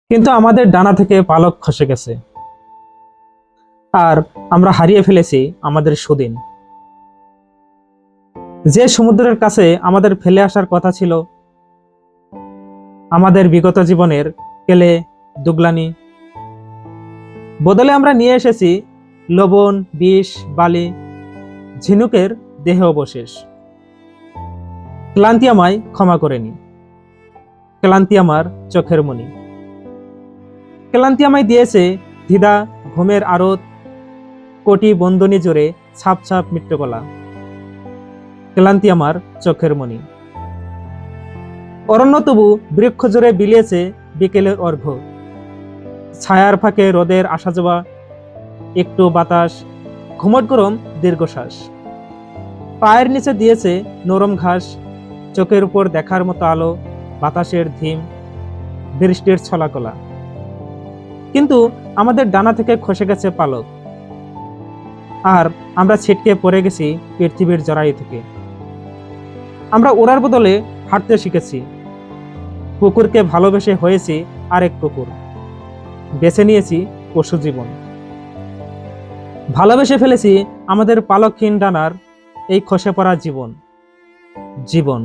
কিন্তু আমাদের ডানা থেকে পালক খসে গেছে, আর আমরা হারিয়ে ফেলেছি আমাদের সুদিন। যে সমুদ্রের কাছে আমাদের ফেলে আসার কথা ছিল, আমাদের বিগত জীবনের কেলে দুগলানি, বদলে আমরা নিয়ে এসেছি লবণ, বিষ, বালি, ঝিনুকের দেহ অবশেষ। ক্লান্তি আমায় ক্ষমা করেনি, ক্লান্তি আমার চোখের মণি। ক্লান্তি আমায় দিয়েছে দ্বিধা, ঘুমের আড়ত, কোটি বন্ধনী জোরে ছাপ ছাপ মৃত্যুকলা। ক্লান্তি আমার চোখের মণি। অরণ্য তবু বৃক্ষ জোরে বিলিয়েছে বিকেলের অর্ঘ্য, ছায়ার ফাঁকে রোদের আসা যাওয়া, একটু বাতাস, ঘুমট গরম দীর্ঘশ্বাস। পায়ের নিচে দিয়েছে নরম ঘাস, চোখের উপর দেখার মতো আলো, বাতাসের ধিম, বৃষ্টির ছলাকলা। কিন্তু আমাদের ডানা থেকে খসে গেছে পালক, আর আমরা ছিটকে পড়ে গেছি পৃথিবীর জরায়ু থেকে। আমরা ওড়ার বদলে হাঁটতে শিখেছি, কুকুরকে ভালোবেসে হয়েছি আরেক কুকুর, বেছে নিয়েছি পশু জীবন। ভালোবেসে ফেলেছি আমাদের পালকহীন ডানার এই খসে পড়া জীবন। জীবন।